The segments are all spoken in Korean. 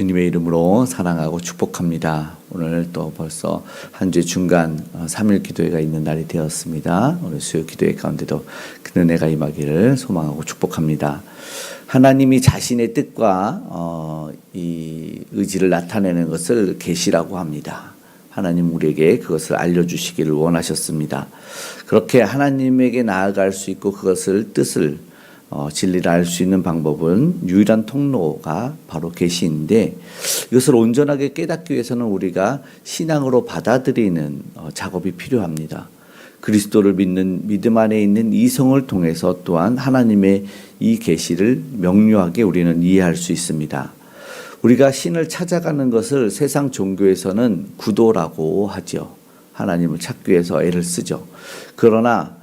주님의 이름으로 사랑하고 축복합니다. 오늘 또 벌써 한 주의 중간 3일 기도회가 있는 날이 되었습니다. 오늘 수요 기도회 가운데도 그 은혜가 임하기를 소망하고 축복합니다. 하나님이 자신의 뜻과 이 의지를 나타내는 것을 계시라고 합니다. 하나님 우리에게 그것을 알려주시기를 원하셨습니다. 그렇게 하나님에게 나아갈 수 있고 그것을 뜻을 진리를 알 수 있는 방법은 유일한 통로가 바로 계시인데, 이것을 온전하게 깨닫기 위해서는 우리가 신앙으로 받아들이는 작업이 필요합니다. 그리스도를 믿는 믿음 안에 있는 이성을 통해서 또한 하나님의 이 계시를 명료하게 우리는 이해할 수 있습니다. 우리가 신을 찾아가는 것을 세상 종교에서는 구도라고 하죠. 하나님을 찾기 위해서 애를 쓰죠. 그러나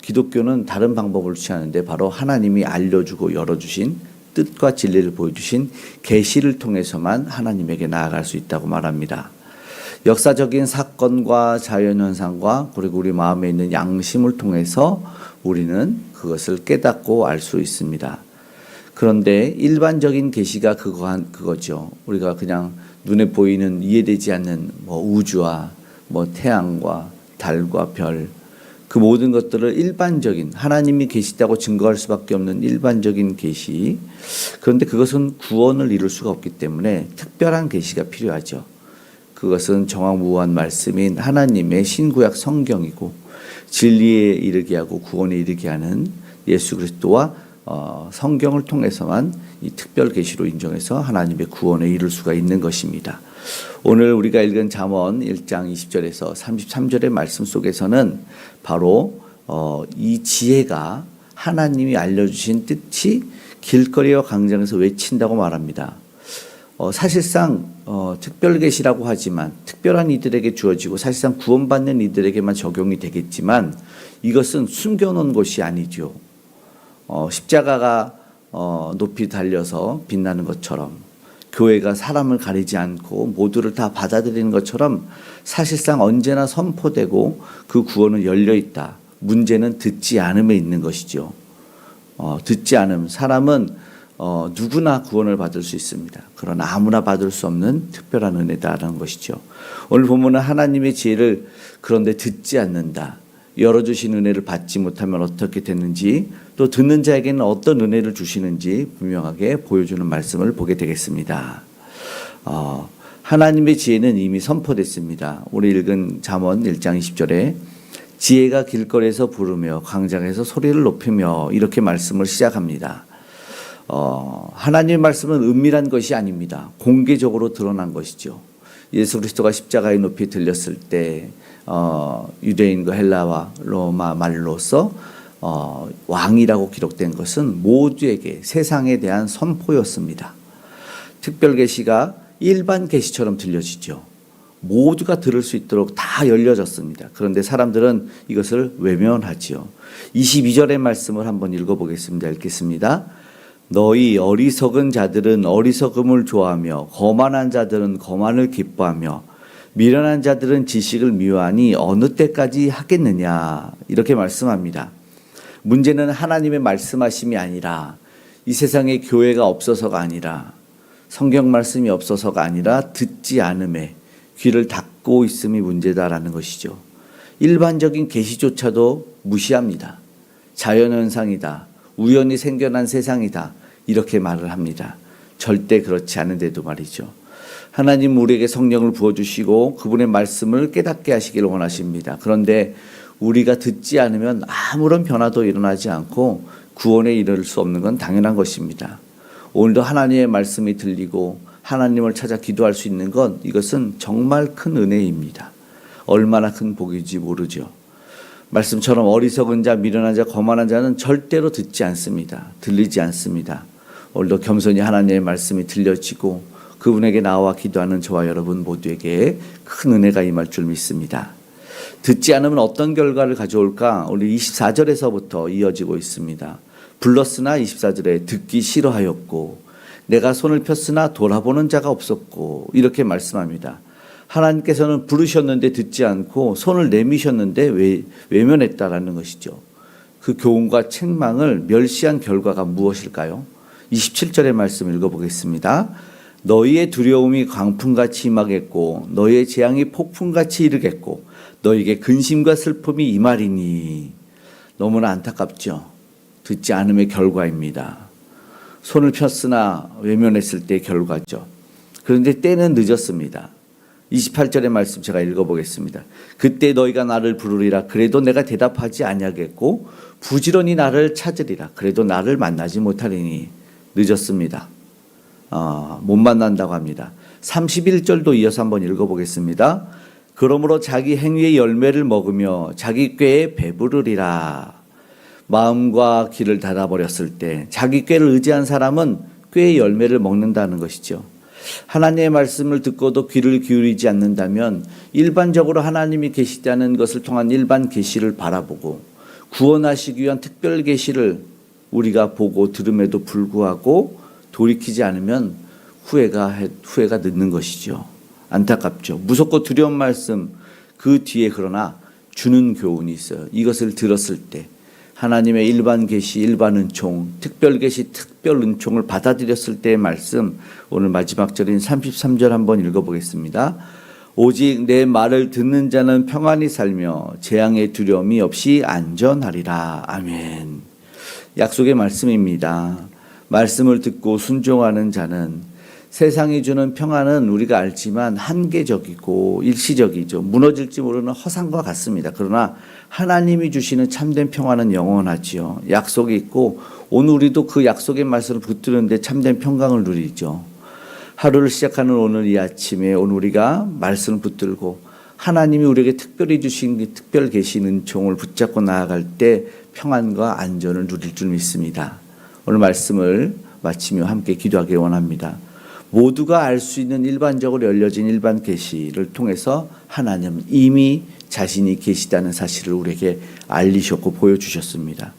기독교는 다른 방법을 취하는데 바로 하나님이 알려주고 열어주신 뜻과 진리를 보여주신 계시를 통해서만 하나님에게 나아갈 수 있다고 말합니다. 역사적인 사건과 자연현상과 그리고 우리 마음에 있는 양심을 통해서 우리는 그것을 깨닫고 알 수 있습니다. 그런데 일반적인 계시가 그거죠. 우리가 그냥 눈에 보이는 이해되지 않는 우주와 태양과 달과 별, 그 모든 것들을 일반적인 하나님이 계시다고 증거할 수밖에 없는 일반적인 계시, 그런데 그것은 구원을 이룰 수가 없기 때문에 특별한 계시가 필요하죠. 그것은 정확무한 말씀인 하나님의 신구약 성경이고 진리에 이르게 하고 구원에 이르게 하는 예수 그리스도와 성경을 통해서만 이 특별 계시로 인정해서 하나님의 구원에 이룰 수가 있는 것입니다. 오늘 우리가 읽은 잠언 1장 20절에서 33절의 말씀 속에서는 바로 이 지혜가 하나님이 알려주신 뜻이 길거리와 광장에서 외친다고 말합니다. 사실상 특별 계시라고 하지만 특별한 이들에게 주어지고 사실상 구원받는 이들에게만 적용이 되겠지만 이것은 숨겨놓은 것이 아니죠. 십자가가 높이 달려서 빛나는 것처럼 교회가 사람을 가리지 않고 모두를 다 받아들이는 것처럼 사실상 언제나 선포되고 그 구원은 열려있다. 문제는 듣지 않음에 있는 것이죠. 듣지 않음. 사람은 누구나 구원을 받을 수 있습니다. 그러나 아무나 받을 수 없는 특별한 은혜다라는 것이죠. 오늘 본문은 하나님의 지혜를 그런데 듣지 않는다. 열어주신 은혜를 받지 못하면 어떻게 됐는지, 또 듣는 자에게는 어떤 은혜를 주시는지 분명하게 보여주는 말씀을 보게 되겠습니다. 하나님의 지혜는 이미 선포됐습니다. 우리 읽은 잠언 1장 20절에 지혜가 길거리에서 부르며 광장에서 소리를 높이며 이렇게 말씀을 시작합니다. 하나님의 말씀은 은밀한 것이 아닙니다. 공개적으로 드러난 것이죠. 예수 그리스도가 십자가에 높이 들렸을 때 유대인과 헬라와 로마 말로서 왕이라고 기록된 것은 모두에게 세상에 대한 선포였습니다. 특별 계시가 일반 계시처럼 들려지죠. 모두가 들을 수 있도록 다 열려졌습니다. 그런데 사람들은 이것을 외면하지요. 22절의 말씀을 한번 읽어보겠습니다. 읽겠습니다. 너희 어리석은 자들은 어리석음을 좋아하며 거만한 자들은 거만을 기뻐하며 미련한 자들은 지식을 미워하니 어느 때까지 하겠느냐, 이렇게 말씀합니다. 문제는 하나님의 말씀하심이 아니라 이 세상에 교회가 없어서가 아니라 성경 말씀이 없어서가 아니라 듣지 않음에 귀를 닫고 있음이 문제다라는 것이죠. 일반적인 계시조차도 무시합니다. 자연현상이다, 우연히 생겨난 세상이다, 이렇게 말을 합니다. 절대 그렇지 않은데도 말이죠. 하나님 우리에게 성령을 부어주시고 그분의 말씀을 깨닫게 하시기를 원하십니다. 그런데 우리가 듣지 않으면 아무런 변화도 일어나지 않고 구원에 이를 수 없는 건 당연한 것입니다. 오늘도 하나님의 말씀이 들리고 하나님을 찾아 기도할 수 있는 건 이것은 정말 큰 은혜입니다. 얼마나 큰 복인지 모르죠. 말씀처럼 어리석은 자, 미련한 자, 거만한 자는 절대로 듣지 않습니다. 들리지 않습니다. 오늘도 겸손히 하나님의 말씀이 들려지고 그분에게 나와 기도하는 저와 여러분 모두에게 큰 은혜가 임할 줄 믿습니다. 듣지 않으면 어떤 결과를 가져올까? 우리 24절에서부터 이어지고 있습니다. 불렀으나 24절에 듣기 싫어하였고 내가 손을 폈으나 돌아보는 자가 없었고, 이렇게 말씀합니다. 하나님께서는 부르셨는데 듣지 않고 손을 내미셨는데 외면했다라는 것이죠. 그 교훈과 책망을 멸시한 결과가 무엇일까요? 27절의 말씀 읽어보겠습니다. 너희의 두려움이 광풍같이 임하겠고 너희의 재앙이 폭풍같이 이르겠고 너희에게 근심과 슬픔이 임하리니. 너무나 안타깝죠. 듣지 않음의 결과입니다. 손을 폈으나 외면했을 때의 결과죠. 그런데 때는 늦었습니다. 28절의 말씀 제가 읽어보겠습니다. 그때 너희가 나를 부르리라. 그래도 내가 대답하지 아니하겠고 부지런히 나를 찾으리라. 그래도 나를 만나지 못하리니. 늦었습니다. 못 만난다고 합니다. 31절도 이어서 한번 읽어보겠습니다. 그러므로 자기 행위의 열매를 먹으며 자기 꾀에 배부르리라. 마음과 귀를 닫아버렸을 때 자기 꾀를 의지한 사람은 꾀의 열매를 먹는다는 것이죠. 하나님의 말씀을 듣고도 귀를 기울이지 않는다면 일반적으로 하나님이 계시다는 것을 통한 일반 계시를 바라보고 구원하시기 위한 특별 계시를 우리가 보고 들음에도 불구하고 돌이키지 않으면 후회가 늦는 것이죠. 안타깝죠. 무섭고 두려운 말씀 그 뒤에 그러나 주는 교훈이 있어요. 이것을 들었을 때 하나님의 일반 계시, 일반 은총, 특별 계시, 특별 은총을 받아들였을 때의 말씀, 오늘 마지막 절인 33절 한번 읽어보겠습니다. 오직 내 말을 듣는 자는 평안히 살며 재앙의 두려움이 없이 안전하리라. 아멘. 약속의 말씀입니다. 말씀을 듣고 순종하는 자는 세상이 주는 평안은 우리가 알지만 한계적이고 일시적이죠. 무너질지 모르는 허상과 같습니다. 그러나 하나님이 주시는 참된 평안은 영원하지요. 약속이 있고 오늘 우리도 그 약속의 말씀을 붙드는데 참된 평강을 누리죠. 하루를 시작하는 오늘 이 아침에 오늘 우리가 말씀을 붙들고 하나님이 우리에게 특별히 주신 특별 계신 은총을 붙잡고 나아갈 때 평안과 안전을 누릴 줄 믿습니다. 오늘 말씀을 마치며 함께 기도하기 원합니다. 모두가 알 수 있는 일반적으로 열려진 일반 계시를 통해서 하나님 이미 자신이 계시다는 사실을 우리에게 알리셨고 보여주셨습니다.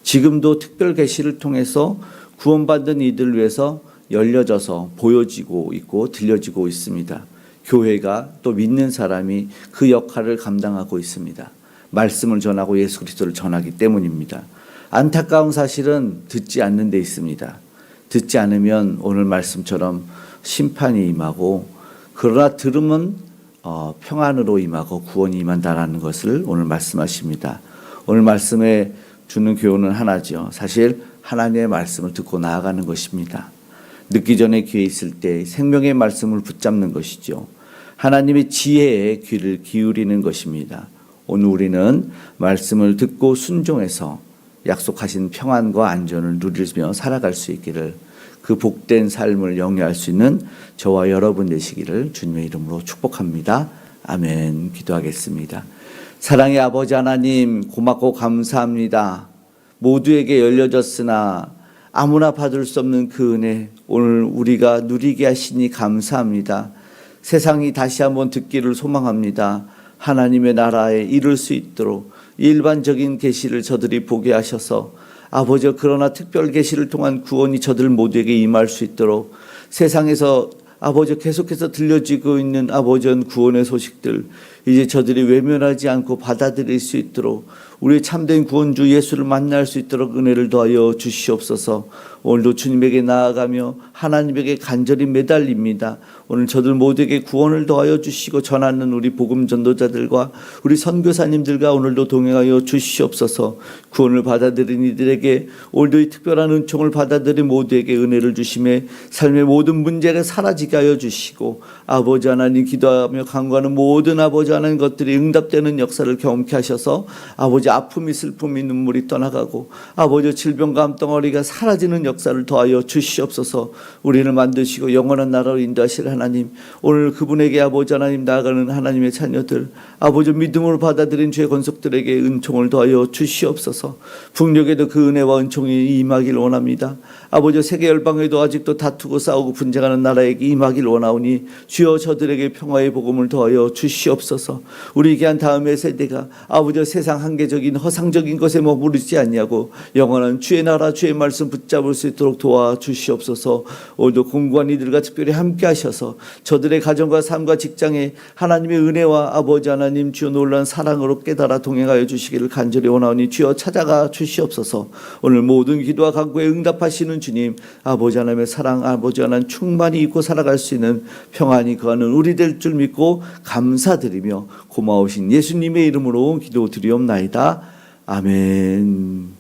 지금도 특별 계시를 통해서 구원받은 이들을 위해서 열려져서 보여지고 있고 들려지고 있습니다. 교회가 또 믿는 사람이 그 역할을 감당하고 있습니다. 말씀을 전하고 예수 그리스도를 전하기 때문입니다. 안타까운 사실은 듣지 않는 데 있습니다. 듣지 않으면 오늘 말씀처럼 심판이 임하고 그러나 들으면 평안으로 임하고 구원이 임한다라는 것을 오늘 말씀하십니다. 오늘 말씀에 주는 교훈은 하나죠. 사실 하나님의 말씀을 듣고 나아가는 것입니다. 늦기 전에 기회 있을 때 생명의 말씀을 붙잡는 것이죠. 하나님의 지혜에 귀를 기울이는 것입니다. 오늘 우리는 말씀을 듣고 순종해서 약속하신 평안과 안전을 누리며 살아갈 수 있기를 그 복된 삶을 영위할 수 있는 저와 여러분 되시기를 주님의 이름으로 축복합니다. 아멘. 기도하겠습니다. 사랑의 아버지 하나님 고맙고 감사합니다. 모두에게 열려졌으나 아무나 받을 수 없는 그 은혜 오늘 우리가 누리게 하시니 감사합니다. 세상이 다시 한번 듣기를 소망합니다. 하나님의 나라에 이룰 수 있도록 일반적인 계시를 저들이 보게 하셔서 아버지 그러나 특별 계시를 통한 구원이 저들 모두에게 임할 수 있도록 세상에서 아버지 계속해서 들려지고 있는 아버지 구원의 소식들 이제 저들이 외면하지 않고 받아들일 수 있도록 우리 참된 구원주 예수를 만날 수 있도록 은혜를 더하여 주시옵소서. 오늘도 주님에게 나아가며 하나님에게 간절히 매달립니다. 오늘 저들 모두에게 구원을 더하여 주시고 전하는 우리 복음 전도자들과 우리 선교사님들과 오늘도 동행하여 주시옵소서. 구원을 받아들인 이들에게 오늘도 이 특별한 은총을 받아들인 모두에게 은혜를 주심에 삶의 모든 문제가 사라지게 하여 주시고 아버지 하나님 기도하며 간구하는 모든 아버지 하나님 것들이 응답되는 역사를 경험케 하셔서 아버지 아픔이 슬픔이 눈물이 떠나가고 아버지 질병과 암덩어리가 사라지는 역사를 더하여 주시옵소서. 우리를 만드시고 영원한 나라로 인도하실 하나님 오늘 그분에게 아버지 하나님 나아가는 하나님의 자녀들 아버지 믿음으로 받아들인 죄 권속들에게 은총을 더하여 주시옵소서. 북녘에도 그 은혜와 은총이 임하길 원합니다. 아버지 세계 열방에도 아직도 다투고 싸우고 분쟁하는 나라에게 임하길 원하오니 주여 저들에게 평화의 복음을 더하여 주시옵소서. 우리 귀한 다음의 세대가 아버지 세상 한계적 세상적인 허상적인 것에 머무르지 않냐고 영원한 주의 나라 주의 말씀 붙잡을 수 있도록 도와주시옵소서. 오늘도 공부한 이들과 특별히 함께 하셔서 저들의 가정과 삶과 직장에 하나님의 은혜와 아버지 하나님 주여 놀라운 사랑으로 깨달아 동행하여 주시기를 간절히 원하오니 주여 찾아가 주시옵소서. 오늘 모든 기도와 간구에 응답하시는 주님, 아버지 하나님의 사랑, 아버지 하나님 충만히 입고 살아갈 수 있는 평안이 거하는 우리 될 줄 믿고 감사드리며 고마우신 예수님의 이름으로 기도드리옵나이다. 아멘.